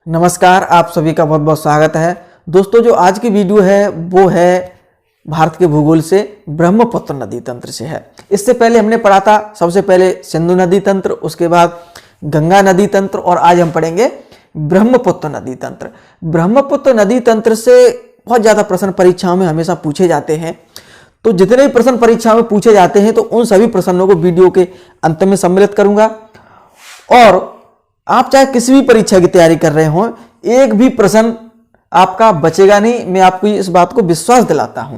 नमस्कार, आप सभी का बहुत बहुत स्वागत है। दोस्तों, जो आज की वीडियो है वो है भारत के भूगोल से ब्रह्मपुत्र नदी तंत्र से है। इससे पहले हमने पढ़ा था सबसे पहले सिंधु नदी तंत्र, उसके बाद गंगा नदी तंत्र और आज हम पढ़ेंगे ब्रह्मपुत्र नदी तंत्र। ब्रह्मपुत्र नदी तंत्र से बहुत ज़्यादा प्रश्न परीक्षाओं में हमेशा पूछे जाते हैं। तो जितने भी प्रश्न परीक्षाओं में पूछे जाते हैं तो उन सभी प्रश्नों को वीडियो के अंत में सम्मिलित करूंगा। और आप चाहे किसी भी परीक्षा की तैयारी कर रहे हो, एक भी प्रश्न आपका बचेगा नहीं। मैं आपको इस बात को विश्वास दिलाता हूं।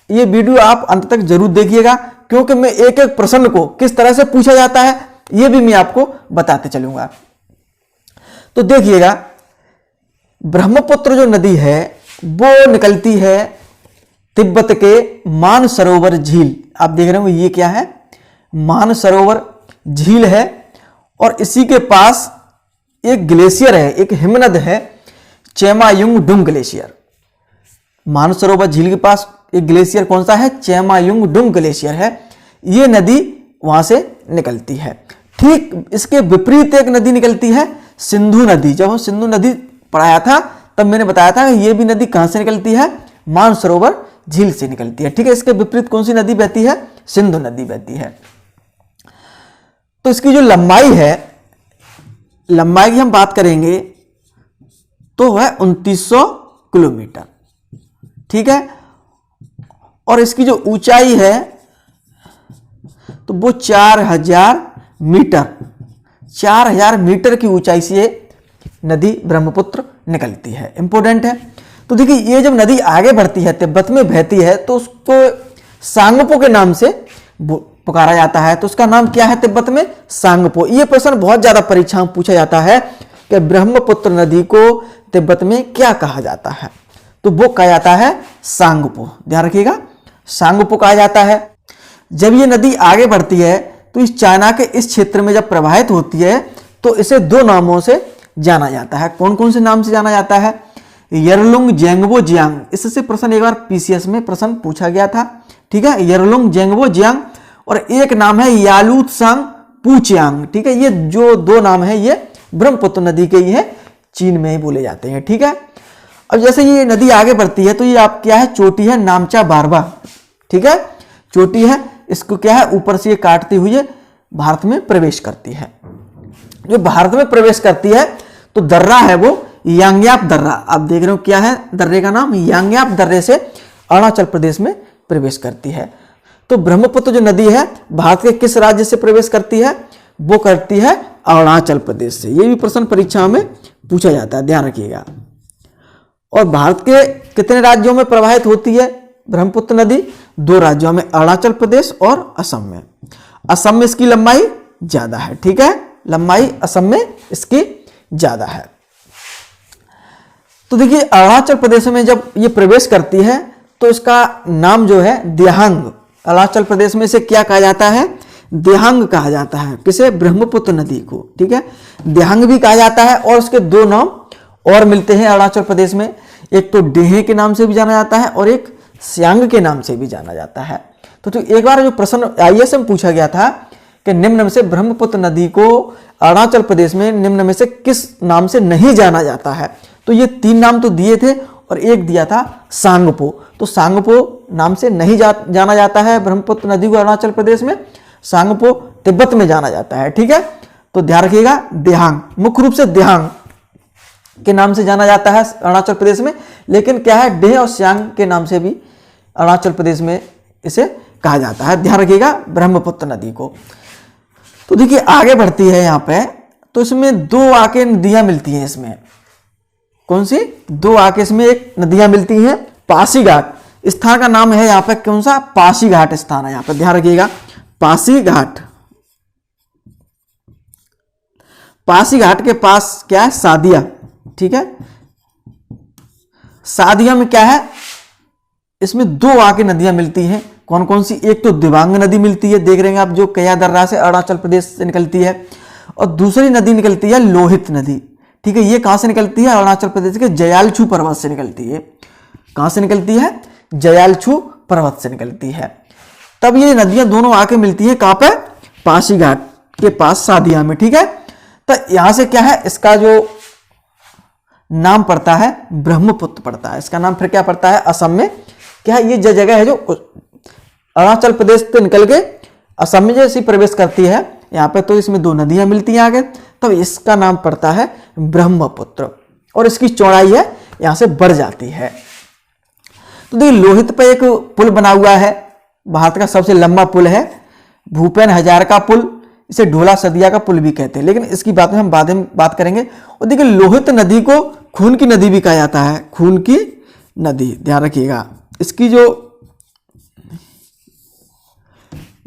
ये वीडियो आप अंत तक जरूर देखिएगा, क्योंकि मैं एक एक प्रश्न को किस तरह से पूछा जाता है ये भी मैं आपको बताते चलूंगा। तो देखिएगा, ब्रह्मपुत्र जो नदी है वो निकलती है तिब्बत के मानसरोवर झील। आप देख रहे हो ये क्या है, मानसरोवर झील है। और इसी के पास एक ग्लेशियर है, एक हिमनद है, चेमायुंगडुंग ग्लेशियर। मानसरोवर झील के पास एक ग्लेशियर कौन सा है, चेमायुंगडुंग ग्लेशियर है। ये नदी वहां से निकलती है। ठीक इसके विपरीत एक नदी निकलती है, सिंधु नदी। जब हम सिंधु नदी पढ़ाया था तब मैंने बताया था कि ये भी नदी कहां से निकलती है, मानसरोवर झील से निकलती है। ठीक है, इसके विपरीत कौन सी नदी बहती है, सिंधु नदी बहती है। तो इसकी जो लंबाई है, लंबाई की हम बात करेंगे तो है 2900 किलोमीटर। ठीक है, और इसकी जो ऊंचाई है तो वो 4000 मीटर, 4000 मीटर की ऊंचाई से नदी ब्रह्मपुत्र निकलती है। इंपॉर्टेंट है। तो देखिए, ये जब नदी आगे बढ़ती है, तिब्बत में बहती है, तो उसको सांगपो के नाम से पुकारा जाता है। तो उसका नाम क्या है तिब्बत में, सांगपो। ये प्रश्न बहुत ज्यादा परीक्षा में पूछा जाता है कि ब्रह्मपुत्र नदी को तिब्बत में क्या कहा जाता है। तो वो कहा जाता है सांगपो। ध्यान रखिएगा, सांगपो कहा जाता है। जब ये नदी आगे बढ़ती है तो इस चाइना के इस क्षेत्र में जब प्रवाहित होती है तो इसे दो नामों से जाना जाता है। कौन कौन से नाम से जाना जाता है, यरलुंग जेंगबो जियांग। इससे प्रश्न एक बार पीसीएस में प्रश्न पूछा गया था। ठीक है, यरलुंग जेंगबो जियांग। और एक नाम है यालूत्सांग पुचियांग। ठीक है, ये जो दो नाम है ये ब्रह्मपुत्र नदी के ही है, चीन में ही बोले जाते हैं। ठीक है, अब जैसे ये नदी आगे बढ़ती है तो ये आप क्या है, चोटी है नामचा बारबा। ठीक है, चोटी है, इसको क्या है ऊपर से ये काटती हुई भारत में प्रवेश करती है। जो भारत में प्रवेश करती है तो दर्रा है वो यांग्याप दर्रा। आप देख रहे हो क्या है दर्रे का नाम, यांग्याप दर्रे से अरुणाचल प्रदेश में प्रवेश करती है। तो ब्रह्मपुत्र जो नदी है भारत के किस राज्य से प्रवेश करती है, वो करती है अरुणाचल प्रदेश से। ये भी प्रश्न परीक्षा में पूछा जाता है, ध्यान रखिएगा। और भारत के कितने राज्यों में प्रवाहित होती है ब्रह्मपुत्र नदी, दो राज्यों में, अरुणाचल प्रदेश और असम में। असम में इसकी लंबाई ज्यादा है। ठीक है, लंबाई असम में इसकी ज्यादा है। तो देखिए, अरुणाचल प्रदेश में जब ये प्रवेश करती है तो इसका नाम जो है दिहांग। अरुणाचल प्रदेश में इसे क्या कहा जाता है, दिहांग कहा जाता है। किसे, ब्रह्मपुत्र नदी को। ठीक है, दिहांग भी कहा जाता है। और उसके दो नाम और मिलते हैं अरुणाचल प्रदेश में, एक तो डेहे के नाम से भी जाना जाता है और एक सियांग के नाम से भी जाना जाता है। तो एक बार जो प्रश्न आईएएस में पूछा गया था कि निम्न में से ब्रह्मपुत्र नदी को अरुणाचल प्रदेश में निम्न में से किस नाम से नहीं जाना जाता है, तो ये तीन नाम तो दिए थे और एक दिया था सांगपो। तो सांगपो नाम से नहीं जाना जाता है ब्रह्मपुत्र नदी को अरुणाचल प्रदेश में, सांगपो तिब्बत में जाना जाता है। ठीक है, तो ध्यान रखिएगा, दिहांग मुख्य रूप से दिहांग के नाम से जाना जाता है अरुणाचल प्रदेश में, लेकिन क्या है डेह और सियांग के नाम से भी अरुणाचल प्रदेश में इसे कहा जाता है। ध्यान रखिएगा ब्रह्मपुत्र नदी को। तो देखिए, आगे बढ़ती है यहाँ पे, तो इसमें दो आके नदियां मिलती हैं। इसमें कौन सी दो आके इसमें एक नदियां मिलती हैं, पासीघाट स्थान का नाम है यहाँ पे, कौन सा, पासीघाट स्थान है यहाँ पे। ध्यान रखिएगा, पासीघाट। पासीघाट के पास क्या है, सादिया। ठीक है, सादिया में क्या है, इसमें दो आके नदियां मिलती हैं। कौन कौन सी, एक तो दिबांग नदी मिलती है, देख रहे हैं आप, जो कया दर्रा से अरुणाचल प्रदेश से निकलती है। और दूसरी नदी निकलती है लोहित नदी। ठीक है, ये कहां से निकलती है, अरुणाचल प्रदेश के जयालछू पर्वत से निकलती है। कहां से निकलती है, जयालछू पर्वत से निकलती है। तब ये नदियां दोनों आके मिलती है कहां पे, पासीघाट के पास सादिया में। ठीक है, तो यहां से क्या है, इसका जो नाम पड़ता है ब्रह्मपुत्र पड़ता है। इसका नाम फिर क्या पड़ता है असम में, क्या है ये जगह है जो अरुणाचल प्रदेश से निकल के असम में जैसी प्रवेश करती है यहाँ पे, तो इसमें 2 नदियां मिलती हैं आगे, तब इसका नाम पड़ता है ब्रह्मपुत्र और इसकी चौड़ाई है यहाँ से बढ़ जाती है। तो देखिए लोहित पे एक पुल बना हुआ है, भारत का सबसे लंबा पुल है, भूपेन हजारिका पुल, इसे ढोला सदिया का पुल भी कहते हैं, लेकिन इसकी बात में हम बाद में बात करेंगे। और देखिए लोहित नदी को खून की नदी भी कहा जाता है, खून की नदी, ध्यान रखिएगा। इसकी जो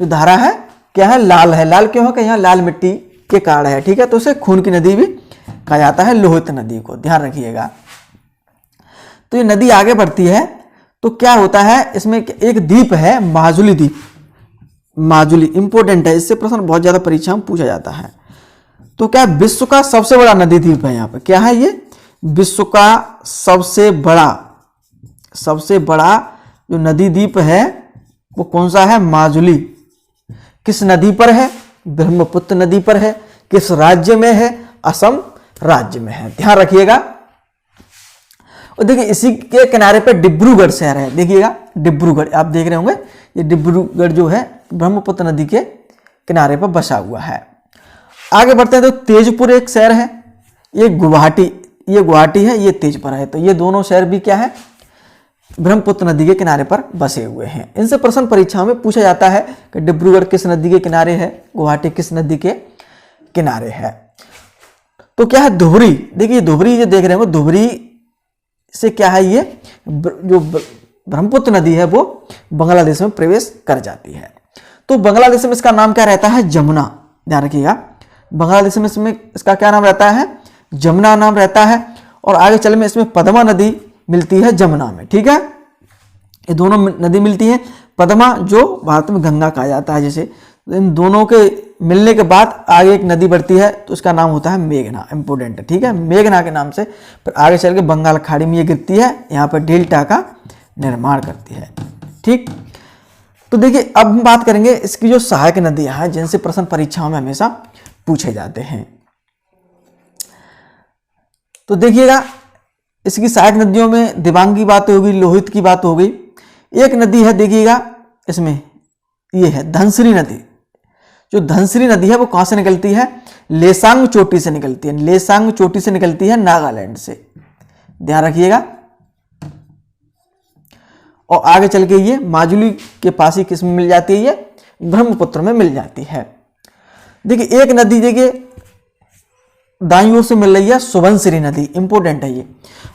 धारा है क्या है, लाल है। लाल क्यों है कि यहाँ लाल मिट्टी के कारण है, ठीक है, तो उसे खून की नदी भी कहा जाता है लोहित नदी को, ध्यान रखिएगा। तो ये नदी आगे बढ़ती है तो क्या होता है, इसमें एक द्वीप है माजुली द्वीप, माजुली इंपोर्टेंट है, इससे प्रश्न बहुत ज्यादा परीक्षा में पूछा जाता है। तो क्या विश्व का सबसे बड़ा नदी द्वीप है यहाँ पे, क्या है ये विश्व का सबसे बड़ा जो नदी द्वीप है वो कौन सा है, माजुली। किस नदी पर है, ब्रह्मपुत्र नदी पर है। किस राज्य में है, असम राज्य में है, ध्यान रखिएगा। और देखिए इसी के किनारे पे डिब्रूगढ़ शहर है, देखिएगा डिब्रूगढ़ आप देख रहे होंगे, ये डिब्रूगढ़ जो है ब्रह्मपुत्र नदी के किनारे पर बसा हुआ है। आगे बढ़ते हैं तो तेजपुर एक शहर है, ये गुवाहाटी है, ये तेजपुर है। तो ये दोनों शहर भी क्या है, ब्रह्मपुत्र नदी के किनारे पर बसे हुए हैं। इनसे प्रश्न परीक्षा में पूछा जाता है कि डिब्रूगढ़ किस नदी के किनारे है, गुवाहाटी किस नदी के किनारे है। तो क्या है धुबरी, देखिए धुबरी जो देख रहे हो, धुबरी से क्या है ये जो ब्रह्मपुत्र नदी है वो बांग्लादेश में प्रवेश कर जाती है। तो बांग्लादेश में इसका नाम क्या रहता है, जमुना, ध्यान रखिएगा। बांग्लादेश में इसमें इसका क्या नाम रहता है, जमुना नाम रहता है। और आगे चल में इसमें पद्मा नदी मिलती है जमुना में, ठीक है, ये दोनों नदी मिलती है। पद्मा जो भारत में गंगा कहा जाता है, जैसे इन दोनों के मिलने के बाद आगे एक नदी बढ़ती है तो उसका नाम होता है मेघना, इंपोर्टेंट है, ठीक है, मेघना के नाम से फिर आगे चल के बंगाल खाड़ी में ये गिरती है, यहाँ पर डेल्टा का निर्माण करती है, ठीक। तो देखिए अब हम बात करेंगे इसकी जो सहायक नदियां हैं जिनसे प्रश्न परीक्षाओं में हमेशा पूछे जाते हैं। तो देखिएगा इसकी सहायक नदियों में दिबांग की बात होगी, लोहित की बात हो गई। एक नदी है देखिएगा इसमें, ये है धनसिरी नदी। जो धनसिरी नदी है वो कहां से निकलती है, लेसांग चोटी से निकलती है, लेसांग चोटी से निकलती है नागालैंड से, ध्यान रखिएगा। और आगे चल के ये माजुली के पास ही किस में मिल जाती है, ये ब्रह्मपुत्र में मिल जाती है। देखिए एक नदी देखिए दाईं ओर से मिल रही है, सुबनसिरी नदी, इंपोर्टेंट है ये।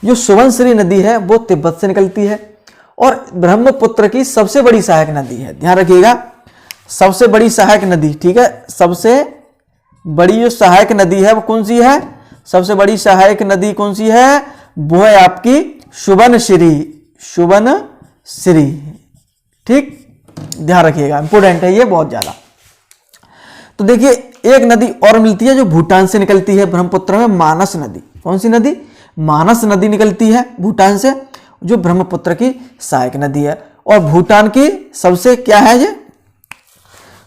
जो सुबनसिरी नदी है वो तिब्बत से निकलती है और ब्रह्मपुत्र की सबसे बड़ी सहायक नदी है, ध्यान रखिएगा, सबसे बड़ी सहायक नदी, ठीक है। सबसे बड़ी जो सहायक नदी है वो कौन सी है, सबसे बड़ी सहायक नदी कौन सी है, वो है आपकी सुबनसिरी, सुबनसिरी, ठीक, ध्यान रखिएगा, इंपोर्टेंट है ये बहुत ज्यादा। तो देखिए एक नदी और मिलती है जो भूटान से निकलती है ब्रह्मपुत्र में, मानस नदी। कौन सी नदी, मानस नदी निकलती है भूटान से, जो ब्रह्मपुत्र की सहायक नदी है। और भूटान की सबसे क्या है ये,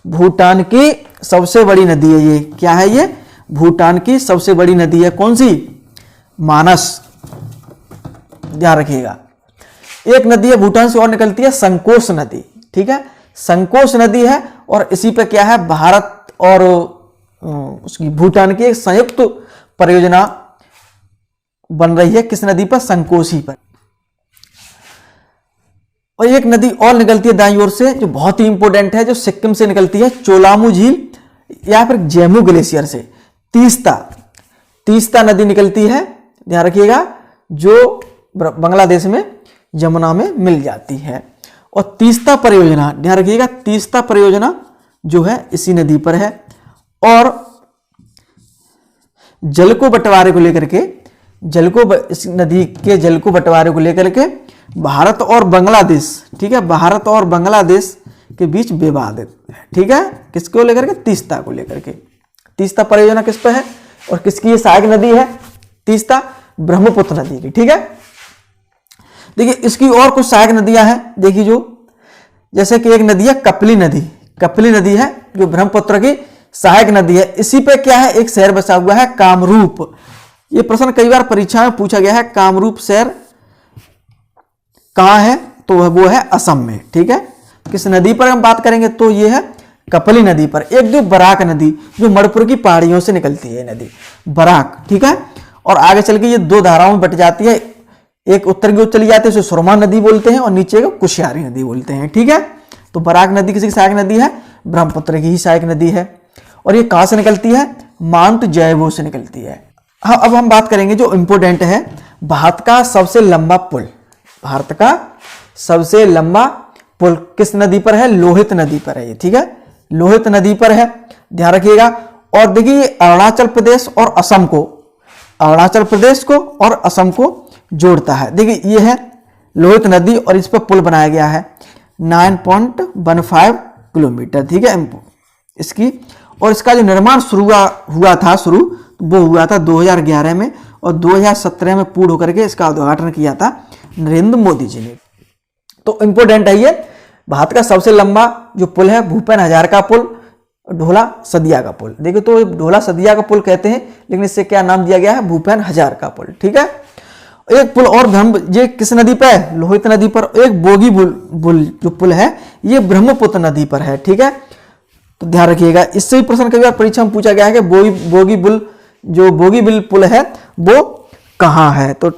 भूटान की सबसे बड़ी नदी है ये, क्या है ये, भूटान की सबसे बड़ी नदी है कौन सी, मानस, ध्यान रखिएगा। एक नदी है भूटान से और निकलती है, संकोश नदी, ठीक है, संकोश नदी है। और इसी पे क्या है, भारत और उसकी भूटान की एक संयुक्त परियोजना बन रही है, किस नदी पर, संकोशी पर। और एक नदी और निकलती है दाईं ओर से जो बहुत ही इंपॉर्टेंट है, जो सिक्किम से निकलती है, चोलामू झील या फिर जेमू ग्लेशियर से, तीस्ता नदी निकलती है, ध्यान रखिएगा, जो बांग्लादेश में जमुना में मिल जाती है। और तीस्ता परियोजना, ध्यान रखिएगा, तीस्ता परियोजना जो है इसी नदी पर है। और जल को बंटवारे को लेकर के, इस नदी के जल को बंटवारे को लेकर के भारत और बांग्लादेश, ठीक है, भारत और बांग्लादेश के बीच विवाद है, ठीक है, किसको लेकर के, तीस्ता को लेकर के। तीस्ता परियोजना किस पर है और किसकी ये सहायक नदी है, तीस्ता ब्रह्मपुत्र नदी की, ठीक है। देखिए इसकी और कुछ सहायक नदियां हैं, देखिए जो जैसे कि एक नदी है कपली नदी, कपली नदी है जो ब्रह्मपुत्र की सहायक नदी है। इसी पे क्या है, एक शहर बसा हुआ है कामरूप, ये प्रश्न कई बार परीक्षा में पूछा गया है। कामरूप शहर कहाँ है? तो वो है असम में। ठीक है, किस नदी पर हम बात करेंगे? तो ये है कपली नदी पर। एक जो बराक नदी जो मणिपुर की पहाड़ियों से निकलती है, नदी बराक। ठीक है, और आगे चल के ये दो धाराओं में बट जाती है। एक उत्तर की ओर चली जाती है, उसे सुरमा नदी बोलते हैं, और नीचे को कुशियारी नदी बोलते हैं। ठीक है, तो बराक नदी किसी की सहायक नदी है? ब्रह्मपुत्र की ही सहायक नदी है। और ये कहां से निकलती है? माउंट जयबो से निकलती है। हाँ, अब हम बात करेंगे जो इंपोर्टेंट है, भारत का सबसे लंबा पुल। भारत का सबसे लंबा पुल किस नदी पर है? लोहित नदी पर है ये। ठीक है, लोहित नदी पर है, ध्यान रखिएगा। और देखिए अरुणाचल प्रदेश और असम को, अरुणाचल प्रदेश को और असम को जोड़ता है। देखिए ये है लोहित नदी और इस पर पुल बनाया गया है 9.15 किलोमीटर। ठीक है इसकी, और इसका जो निर्माण हुआ था वो हुआ था 2011 में, और 2017 में पूर्ण होकर के इसका उद्घाटन किया था नरेंद्र मोदी जी ने। तो इंपोर्टेंट है ये, भारत का सबसे लंबा जो पुल है भूपेन हजारिका पुल, ढोला सदिया का पुल। देखिए तो ढोला सदिया का पुल कहते हैं, लेकिन इससे क्या नाम दिया गया है? भूपेन हजारिका पुल। ठीक है, एक पुल और ये किस नदी पर है? लोहित नदी पर। एक बोगी बुल जो पुल है ये ब्रह्मपुत्र नदी पर है। ठीक है, तो ध्यान रखिएगा। इससे भी प्रश्न कई बार परीक्षा में पूछा गया है कि बोगीबिल पुल है वो कहां है? तो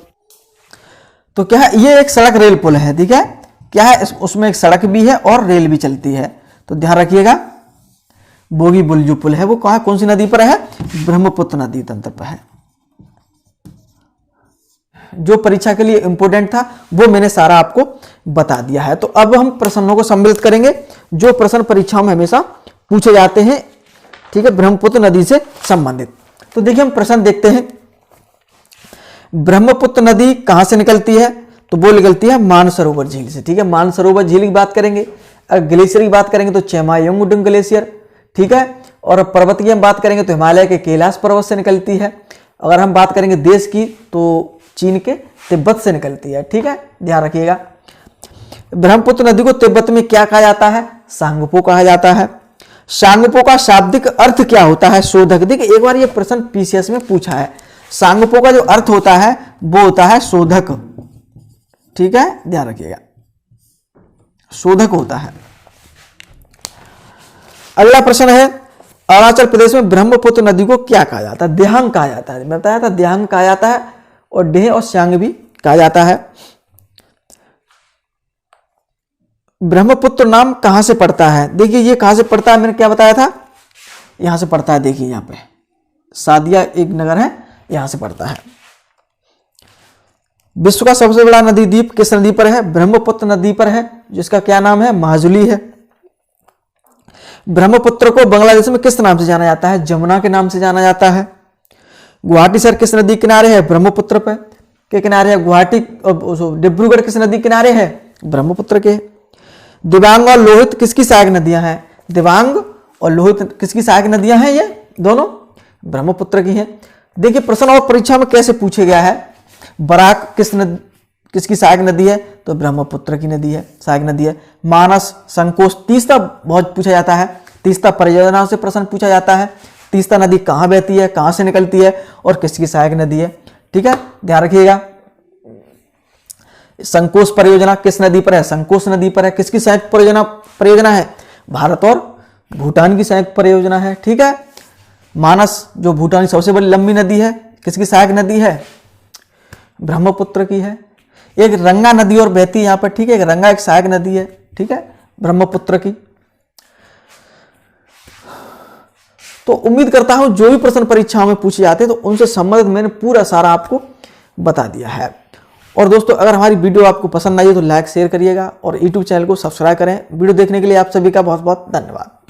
क्या है? ये एक सड़क रेल पुल है। ठीक है, क्या है? उसमें एक सड़क भी है और रेल भी चलती है। तो ध्यान रखिएगा, बोगीबिल जो पुल है वो कहां, कौन सी नदी पर है? ब्रह्मपुत्र नदी तंत्र पर है। जो परीक्षा के लिए इंपोर्टेंट था वो मैंने सारा आपको बता दिया है। तो अब हम प्रश्नों को सम्मिलित करेंगे जो प्रश्न परीक्षाओं में हमेशा पूछे जाते हैं। ठीक है, ब्रह्मपुत्र नदी से संबंधित। तो देखिए हम प्रश्न देखते हैं। ब्रह्मपुत्र नदी कहां से निकलती है? तो वो निकलती है मानसरोवर झील से। ठीक है, मानसरोवर झील की बात करेंगे। ग्लेशियर की बात करेंगे तो चेमायोंगडुंग ग्लेशियर। ठीक है, और पर्वत की हम बात करेंगे तो हिमालय के कैलाश पर्वत से निकलती है। अगर हम बात करेंगे देश की तो चीन के तिब्बत से निकलती है। ठीक है, ध्यान रखिएगा। ब्रह्मपुत्र नदी को तिब्बत में क्या कहा जाता है? सांगपो कहा जाता है। सांगपो का शाब्दिक अर्थ क्या होता है? शोधक। देखिए एक बार ये प्रश्न पीसीएस में पूछा है। सांगपो का जो अर्थ होता है वो होता है शोधक। ठीक है, ध्यान रखिएगा, शोधक होता है। अगला प्रश्न है, अरुणाचल प्रदेश में ब्रह्मपुत्र नदी को क्या कहा जाता है? देहांग कहा जाता है। मैं बताया था देहांग कहा जाता है, और डेह और श्यांग भी कहा जाता है। ब्रह्मपुत्र नाम कहां से पड़ता है? देखिए ये कहां से पड़ता है, मैंने क्या बताया था? यहां से पड़ता है। देखिए यहां पे सादिया एक नगर है, यहां से पड़ता है। विश्व का सबसे बड़ा नदी द्वीप किस नदी पर है? ब्रह्मपुत्र नदी पर है, जिसका क्या नाम है? माजुली है। ब्रह्मपुत्र को बांग्लादेश में किस नाम से जाना जाता है? जमुना के नाम से जाना जाता है। गुवाहाटी शहर किस नदी किनारे है? ब्रह्मपुत्र पे के किनारे है। गुवाहाटी डिब्रूगढ़ किस नदी किनारे है? ब्रह्मपुत्र के। दिबांग और लोहित किसकी सहायक नदियां हैं? दिबांग और लोहित किसकी सहायक नदियां हैं? ये दोनों ब्रह्मपुत्र की हैं। देखिए प्रश्न और परीक्षा में कैसे पूछे गया है। बराक किसकी सहायक नदी है? तो ब्रह्मपुत्र की नदी है, सहायक नदी है। मानस, संकोच, तीस्ता बहुत पूछा जाता है। तीस्ता परियोजना से प्रश्न पूछा जाता है। तीस्ता नदी कहाँ बहती है, कहाँ से निकलती है और किसकी सहायक नदी है? ठीक है, ध्यान रखिएगा। संकोच परियोजना किस नदी पर है? संकोच नदी पर है। किसकी संयुक्त परियोजना है? भारत और भूटान की संयुक्त परियोजना है। ठीक है, मानस जो भूटान की सबसे बड़ी लंबी नदी है, किसकी सहायक नदी है? ब्रह्मपुत्र की है। एक रंगा नदी और बहती है यहाँ पर। ठीक है, एक रंगा एक सहायक नदी है। ठीक है, ब्रह्मपुत्र की। तो उम्मीद करता हूं जो भी प्रश्न परीक्षाओं में पूछे जाते हैं तो उनसे संबंधित मैंने पूरा सारा आपको बता दिया है। और दोस्तों अगर हमारी वीडियो आपको पसंद आई हो तो लाइक शेयर करिएगा और यूट्यूब चैनल को सब्सक्राइब करें। वीडियो देखने के लिए आप सभी का बहुत बहुत धन्यवाद।